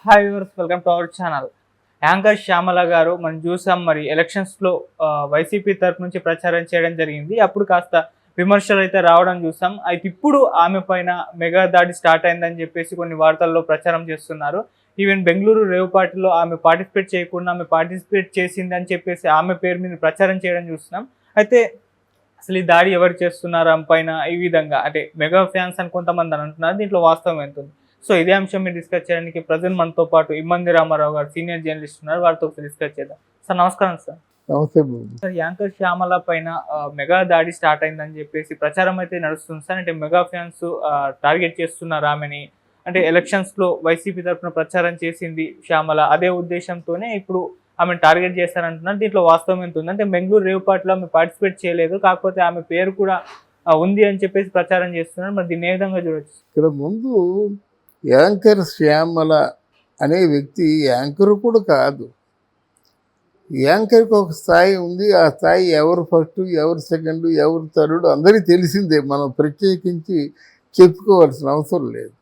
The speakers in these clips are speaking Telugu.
Hi viewers, welcome to our channel. Anchor Shyamala గారు మనం చూసాం. మరి ఎలక్షన్స్లో వైసీపీ తరఫు నుంచి ప్రచారం చేయడం జరిగింది. అప్పుడు కాస్త విమర్శలు అయితే రావడం చూసాం. అయితే ఇప్పుడు ఆమె పైన మెగా దాడి స్టార్ట్ అయిందని చెప్పేసి కొన్ని వార్తల్లో ప్రచారం చేస్తున్నారు. ఈవెన్ బెంగళూరు రేవ్ పార్టీలో ఆమె పార్టిసిపేట్ చేయకుండా ఆమె పార్టిసిపేట్ చేసింది అని చెప్పేసి ఆమె పేరు మీద ప్రచారం చేయడం చూస్తున్నాం. అయితే అసలు ఈ దాడి ఎవరు చేస్తున్నారు ఆమె పైన, ఈ విధంగా అంటే మెగా ఫ్యాన్స్ అని కొంతమంది అని అంటున్నారు. దీంట్లో వాస్తవం ఎంత ఉంది? సో ఇదే అంశం మీరు డిస్కస్ చేయడానికి ప్రజెంట్ మనతో పాటు ఇమ్మంది రామారావు గారు సీనియర్ జర్నలిస్ట్ ఉన్నారు. వారితో డిస్కస్ చేద్దాం. సార్ నమస్కారం. సార్ నమస్తే. సార్, యాంకర్ శ్యామల పైన మెగా దాడి స్టార్ట్ అయిందని చెప్పేసి ప్రచారం అయితే నడుస్తుంది సార్. అంటే మెగా ఫ్యాన్స్ టార్గెట్ చేస్తున్నారు ఆమెని. అంటే ఎలక్షన్స్ లో వైసీపీ తరఫున ప్రచారం చేసింది శ్యామల, అదే ఉద్దేశంతోనే ఇప్పుడు ఆమెను టార్గెట్ చేస్తారంటున్నారు. దీంట్లో వాస్తవం ఎంత ఉంది? అంటే బెంగళూరు రేవ్ పార్టీలో ఆమె పార్టిసిపేట్ చేయలేదు, కాకపోతే ఆమె పేరు కూడా ఉంది అని చెప్పేసి ప్రచారం చేస్తున్నారు. మరి దీన్ని ఏ విధంగా చూడొచ్చు? ఇక్కడ ముందు యాంకర్ శ్యామల అనే వ్యక్తి యాంకర్ కూడా కాదు. యాంకర్కి ఒక స్థాయి ఉంది. ఆ స్థాయి ఎవరు ఫస్ట్, ఎవరు సెకండ్, ఎవరు థర్డ్ అందరికీ తెలిసిందే. మనం ప్రత్యేకించి చెప్పుకోవాల్సిన అవసరం లేదు,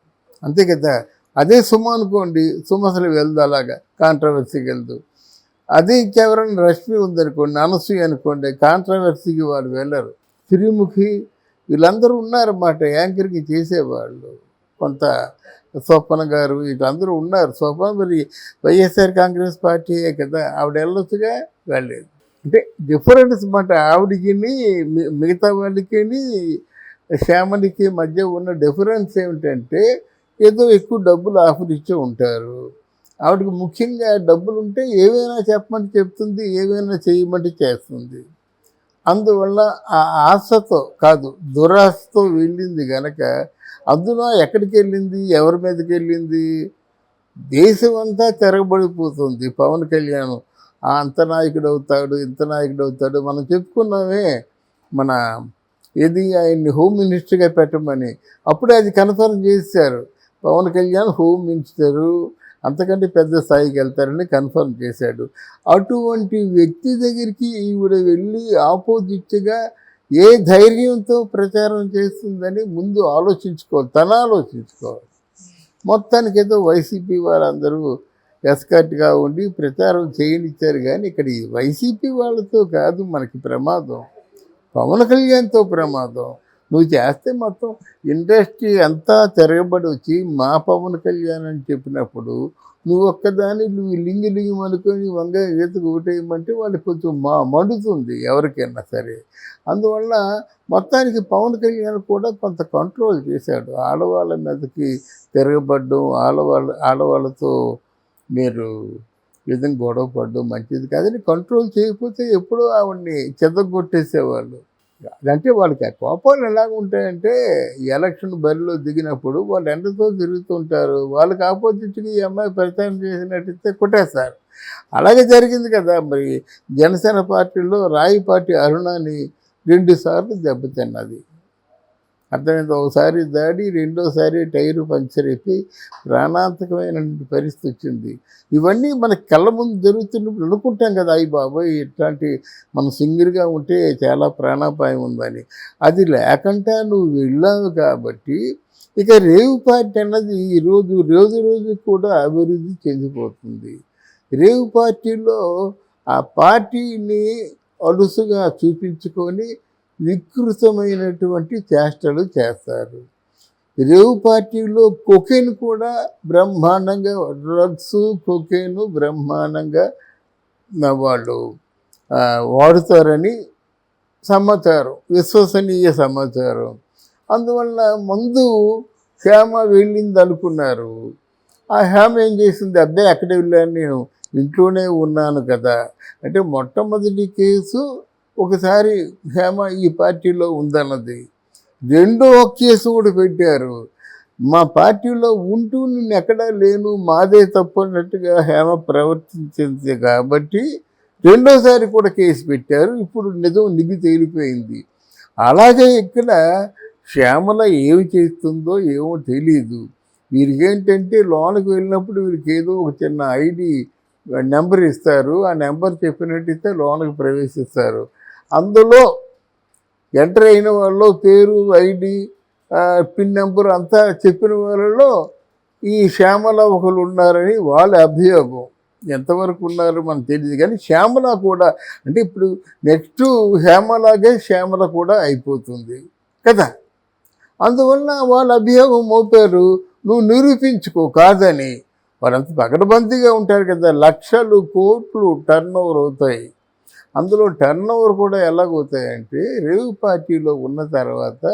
అంతే కదా. అదే సుమ అనుకోండి, సుమ అసలు వెళ్దు, అలాగా కాంట్రవర్సీకి వెళ్దు. అదే ఇంకెవరైనా రష్మి ఉందనుకోండి, అనసూయ అనుకోండి, కాంట్రవర్సీకి వాళ్ళు వెళ్ళరు. శ్రీముఖి వీళ్ళందరూ ఉన్నారన్నమాట యాంకర్కి చేసేవాళ్ళు. కొంత స్వప్న గారు వీళ్ళందరూ ఉన్నారు. స్వప్న మరి వైఎస్ఆర్ కాంగ్రెస్ పార్టీయే కదా, ఆవిడ వెళ్ళొచ్చుగా, వెళ్ళలేదు. అంటే డిఫరెన్స్ అన్నమాట ఆవిడకి మిగతా వాళ్ళకి శ్యామలికి మధ్య ఉన్న డిఫరెన్స్ ఏమిటంటే ఏదో ఎక్కువ డబ్బులు ఆఫర్ ఇచ్చే ఉంటారు. ఆవిడకి ముఖ్యంగా డబ్బులు ఉంటే ఏవైనా చెప్పమంటే చెప్తుంది, ఏవైనా చేయమంటే చేస్తుంది. అందువల్ల ఆ ఆశతో కాదు, దురాశతో వెళ్ళింది కనుక. అందులో ఎక్కడికి వెళ్ళింది, ఎవరి మీదకి వెళ్ళింది? దేశం అంతా తిరగబడిపోతుంది. పవన్ కళ్యాణ్ అంత నాయకుడు అవుతాడు, ఇంత నాయకుడు అవుతాడు. మనం చెప్పుకున్నామే, మన ఏది ఆయన్ని హోమ్ మినిస్టర్గా పెట్టమని. అప్పుడే అది కన్ఫర్మ్ చేశారు. పవన్ కళ్యాణ్ హోమ్ మినిస్టరు, అంతకంటే పెద్ద స్థాయికి వెళ్తారని కన్ఫర్మ్ చేశాడు. అటువంటి వ్యక్తి దగ్గరికి ఈవిడ వెళ్ళి ఆపోజిట్గా ఏ ధైర్యంతో ప్రచారం చేస్తుందని ముందు ఆలోచించుకోవాలి, ఆలోచించుకోవాలి. మొత్తానికి ఏదో వైసీపీ వాళ్ళందరూ ఎస్కర్ట్గా ఉండి ప్రచారం చేయనిచ్చారు. కానీ ఇక్కడ ఈ వైసీపీ వాళ్ళతో కాదు మనకి ప్రమాదం, పవన్ కళ్యాణ్తో ప్రమాదం. నువ్వు చేస్తే మొత్తం ఇండస్ట్రీ అంతా తిరగబడి వచ్చి మా పవన్ కళ్యాణ్ అని చెప్పినప్పుడు నువ్వు ఒక్కదాన్ని లింగి అనుకొని వంగ ఈతకు ఓటేయమంటే వాళ్ళకి కొంచెం మండుతుంది ఎవరికైనా సరే. అందువల్ల మొత్తానికి పవన్ కళ్యాణ్ కూడా కొంత కంట్రోల్ చేశాడు. ఆడవాళ్ళ మీదకి తిరగబడ్డం, ఆడవాళ్ళతో మీరు విధంగా గొడవ పడ్డం మంచిది కాదని కంట్రోల్ చేయకపోతే ఎప్పుడో ఆవిడ్ని చెదగొట్టేసేవాళ్ళు. అంటే వాళ్ళకి ఆ కోపాలు ఎలాగ ఉంటాయంటే, ఎలక్షన్ బరిలో దిగినప్పుడు వాళ్ళు ఎండతో తిరుగుతుంటారు. వాళ్ళకి ఆపోజిట్గా ఈ అమ్మాయి ప్రచారం చేసినట్టయితే కొట్టేస్తారు. అలాగే జరిగింది కదా. మరి జనసేన పార్టీలో రాయి పార్టీ అరుణాని 2 సార్లు దెబ్బతిన్నది. అర్థమైంది. ఒకసారి దాడి, రెండోసారి టైరు పంక్చర్ అయిపోయి ప్రాణాంతకమైన పరిస్థితి వచ్చింది. ఇవన్నీ మనకి కళ్ళ ముందు జరుగుతున్నప్పుడు అనుకుంటాం కదా, అయ్యి బాబోయ్ ఇట్లాంటి మనం సింగిల్గా ఉంటే చాలా ప్రాణాపాయం ఉందని. అది లేకుండా నువ్వు వెళ్ళావు కాబట్టి ఇక రేవు పార్టీ అన్నది రోజు రోజు కూడా అభివృద్ధి చెందిపోతుంది. రేవు పార్టీలో ఆ పార్టీని అలుసుగా చూపించుకొని వికృతమైనటువంటి చేష్టలు చేస్తారు. రేవు పార్టీలో కొకేన్ కూడా బ్రహ్మాండంగా, డ్రగ్స్ కొకేను బ్రహ్మాండంగా వాళ్ళు వాడుతారని సమాచారం, విశ్వసనీయ సమాచారం. అందువల్ల ముందు హేమ వెళ్ళింది అనుకున్నారు. ఆ హేమ ఏం చేసింది? అబ్బాయి అక్కడే వెళ్ళాను, నేను ఇంట్లోనే ఉన్నాను కదా. అంటే మొట్టమొదటి కేసు ఒకసారి హేమ ఈ పార్టీలో ఉందన్నది. రెండో కేసు కూడా పెట్టారు. మా పార్టీలో ఉంటూ నేను ఎక్కడా లేను, మాదే తప్పు అన్నట్టుగా హేమ ప్రవర్తించింది కాబట్టి రెండోసారి కూడా కేసు పెట్టారు. ఇప్పుడు నిజం నిగ్గు తేలిపోయింది. అలాగే ఇక్కడ శ్యామల ఏమి చేస్తుందో ఏమో తెలీదు. వీరికేంటంటే లోనికి వెళ్ళినప్పుడు వీరికి ఏదో ఒక చిన్న ఐడి నెంబర్ ఇస్తారు. ఆ నెంబర్ చెప్పినట్టయితే లోనికి ప్రవేశిస్తారు. అందులో ఎంటర్ అయిన వాళ్ళు పేరు, ఐడి, పిన్ నెంబర్ అంతా చెప్పిన వాళ్ళలో ఈ శ్యామల ఒకరు ఉన్నారని వాళ్ళ అభియోగం. ఎంతవరకు ఉన్నారో మనకు తెలియదు, కానీ శ్యామల కూడా అంటే ఇప్పుడు నెక్స్ట్ శ్యామలాగే శ్యామల కూడా అయిపోతుంది కదా. అందువల్ల వాళ్ళ అభియోగం మోపారు, నువ్వు నిరూపించుకో కాదని. వాళ్ళంతా పకడ్బందీగా ఉంటారు కదా, లక్షలు కోట్లు టర్న్ ఓవర్ అవుతాయి. అందులో టర్న్ ఓవర్ కూడా ఎలాగవుతాయంటే, రేవ్ పార్టీలో ఉన్న తర్వాత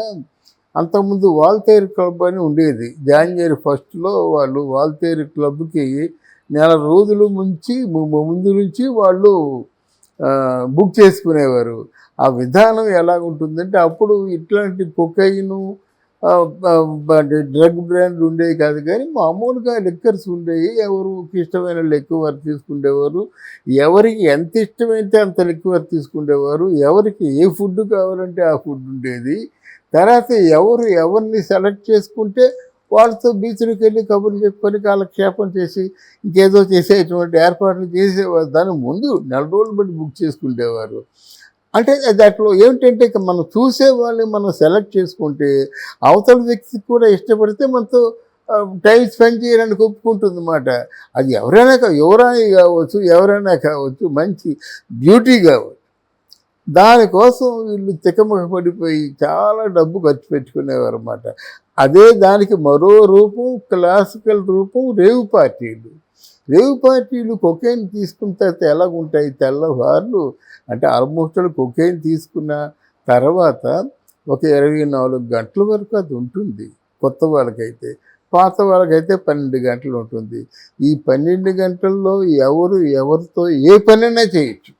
అంతకుముందు వాల్తేరు క్లబ్ అని ఉండేది. జనవరి 1 వాళ్ళు వాల్తేరు క్లబ్కి నెల రోజుల ముందు నుంచి వాళ్ళు బుక్ చేసుకునేవారు. ఆ విధానం ఎలాగుంటుందంటే, అప్పుడు ఇట్లాంటి కొకైను డ్రగ్ బ్రాండ్ ఉండేవి కాదు, కానీ మామూలుగా లిక్కర్స్ ఉండేవి. ఎవరికి ఇష్టమైన లిక్కర్ తీసుకునేవారు, ఎవరికి ఎంత ఇష్టమైతే అంత లిక్కర్ తీసుకునేవారు, ఎవరికి ఏ ఫుడ్ కావాలంటే ఆ ఫుడ్ ఉండేది. తర్వాత ఎవరిని సెలెక్ట్ చేసుకుంటే వాళ్ళతో బీచ్లకు వెళ్ళి కబుర్లు చెప్పుకొని కాలక్షేపం చేసి ఇంకేదో చేసేటువంటి ఏర్పాట్లు చేసేవారు. దాని ముందు నెల రోజులు బట్టి బుక్ చేసుకునేవారు. అంటే దాంట్లో ఏమిటంటే, మనం చూసే వాళ్ళని మనం సెలెక్ట్ చేసుకుంటే అవతల వ్యక్తికి కూడా ఇష్టపడితే మనతో టైం స్పెండ్ చేయాలని ఒప్పుకుంటుంది అన్నమాట. అది యువరాణి కావచ్చు, ఎవరైనా కావచ్చు, మంచి బ్యూటీ కావచ్చు. దానికోసం వీళ్ళు తికమక పడిపోయి చాలా డబ్బు ఖర్చు పెట్టుకునేవారు అన్నమాట. అదే దానికి మరో రూపం, క్లాసికల్ రూపం రేవ్ పార్టీలు. రేవ్ పార్టీలు కొకైన్ తీసుకున్న తర్వాత ఎలాగుంటాయి, తెల్లవార్లు అంటే ఆల్మోస్ట్ కొకైన్ తీసుకున్న తర్వాత ఒక 24 గంటల వరకు అది ఉంటుంది కొత్త వాళ్ళకైతే. పాత వాళ్ళకైతే 12 గంటలు ఉంటుంది. ఈ 12 గంటల్లో ఎవరితో ఏ పనైనా చేయొచ్చు.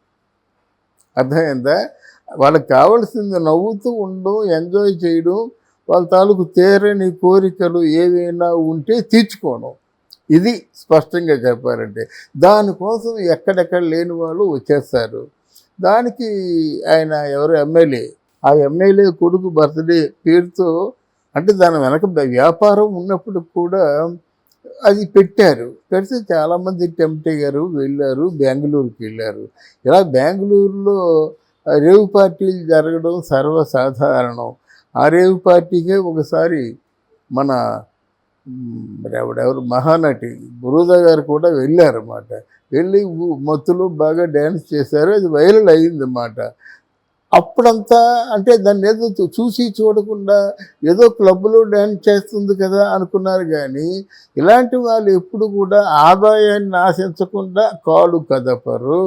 అర్థమైందా? వాళ్ళకి కావాల్సింది నవ్వుతూ ఉండడం, ఎంజాయ్ చేయడం, వాళ్ళ తాలూకు తీరని కోరికలు ఏవైనా ఉంటే తీర్చుకోవడం. ఇది స్పష్టంగా చెప్పారంటే. దానికోసం ఎక్కడెక్కడ లేని వాళ్ళు వచ్చేస్తారు. దానికి ఆయన ఎమ్మెల్యే, ఆ ఎమ్మెల్యే కొడుకు బర్త్డే పేరుతో, అంటే దాని వెనక వ్యాపారం ఉన్నప్పుడు కూడా అది పెట్టారు. పెడితే చాలామంది టెంప్ట్ అయ్యారు, వెళ్ళారు, బెంగళూరుకి వెళ్ళారు. ఇలా బెంగళూరులో రేవ్ పార్టీలు జరగడం సర్వసాధారణం. ఆ రేవ్ పార్టీకే ఒకసారి మన ఎవరు మహానటి బురూదా గారు కూడా వెళ్ళారన్నమాట. వెళ్ళి మత్తులో బాగా డ్యాన్స్ చేశారు, అది వైరల్ అయ్యిందన్నమాట. అప్పుడంతా అంటే దాన్ని ఏదో చూసి చూడకుండా ఏదో క్లబ్లో డ్యాన్స్ చేస్తుంది కదా అనుకున్నారు, కానీ ఇలాంటి వాళ్ళు ఎప్పుడు కూడా ఆదాయాన్ని ఆశించకుండా కాలు కదపరు.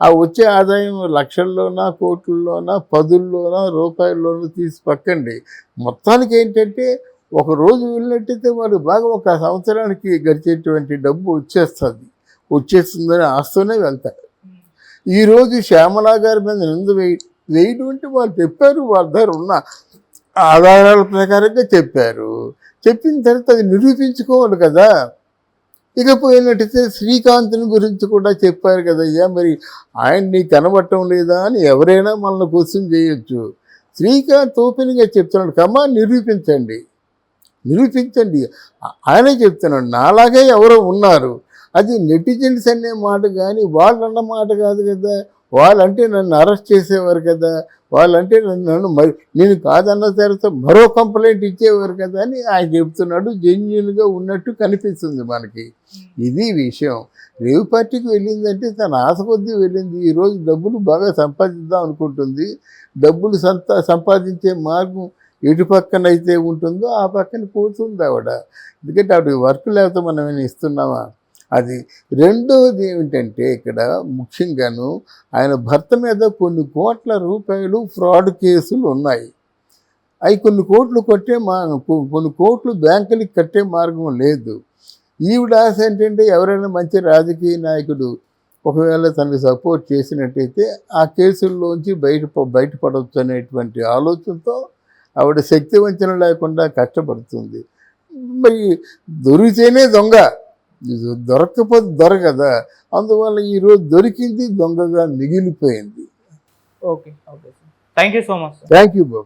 ఆ వచ్చే ఆదాయం లక్షల్లోనా, కోట్లలోనా, పదుల్లోనా, రూపాయల్లోనూ తీసి పక్కండి. మొత్తానికి ఏంటంటే, ఒక రోజు వెళ్ళినట్టయితే వాళ్ళు బాగా ఒక సంవత్సరానికి గడిచేటువంటి డబ్బు వచ్చేస్తుందని ఆస్తూనే వెళ్తారు. ఈరోజు శ్యామలా గారి మీద నింద వేయడం అంటే వాళ్ళు చెప్పారు, వాళ్ళ దగ్గర ఉన్న ఆధారాల ప్రకారంగా చెప్పారు. చెప్పిన తర్వాత అది నిరూపించుకోవాలి కదా. ఇకపోయినట్టయితే శ్రీకాంత్ని గురించి కూడా చెప్పారు కదయ్యా, మరి ఆయన్ని కనబడటం లేదా అని ఎవరైనా మనల్ని క్వశ్చన్ చేయొచ్చు. శ్రీకాంత్ ఓపెన్గా చెప్తున్నాడు, కమా నిరూపించండి. ఆయనే చెప్తున్నాడు, నాలాగే ఎవరో ఉన్నారు. అది నెటిజన్స్ అనే మాట కానీ వాళ్ళన్న మాట కాదు కదా. వాళ్ళంటే నన్ను అరెస్ట్ చేసేవారు కదా, వాళ్ళంటే నేను కాదన్న తర్వాత మరో కంప్లైంట్ ఇచ్చేవారు కదా అని ఆయన చెప్తున్నాడు. జెన్యున్గా ఉన్నట్టు కనిపిస్తుంది మనకి. ఇది విషయం. రేవ్ పార్టీకి వెళ్ళిందంటే తన ఆశ కొద్దీ వెళ్ళింది. ఈరోజు డబ్బులు బాగా సంపాదిద్దాం అనుకుంటుంది. డబ్బులు సంపాదించే మార్గం ఎటు పక్కనైతే ఉంటుందో ఆ పక్కన పోతుంది ఆవిడ. ఎందుకంటే ఆవిడకి వర్క్ లేకపోతే మనం ఏమైనా ఇస్తున్నామా? అది. రెండోది ఏమిటంటే, ఇక్కడ ముఖ్యంగాను ఆయన భర్త మీద కొన్ని కోట్ల రూపాయలు ఫ్రాడ్ కేసులు ఉన్నాయి. అవి కొన్ని కోట్లు బ్యాంకులకి కట్టే మార్గం లేదు. ఈవిడ ఆశ ఏంటంటే, ఎవరైనా మంచి రాజకీయ నాయకుడు ఒకవేళ తనకు సపోర్ట్ చేసినట్టయితే ఆ కేసుల్లోంచి బయటపడవచ్చు అనేటువంటి ఆలోచనతో ఆవిడ శక్తి వంచన లేకుండా కష్టపడుతుంది. మరి దొరికితేనే దొంగ, దొరక్కపోతే దొరకదా. అందువల్ల ఈరోజు దొరికింది, దొంగగా మిగిలిపోయింది. Okay. Thank you so much. Thank you Babu.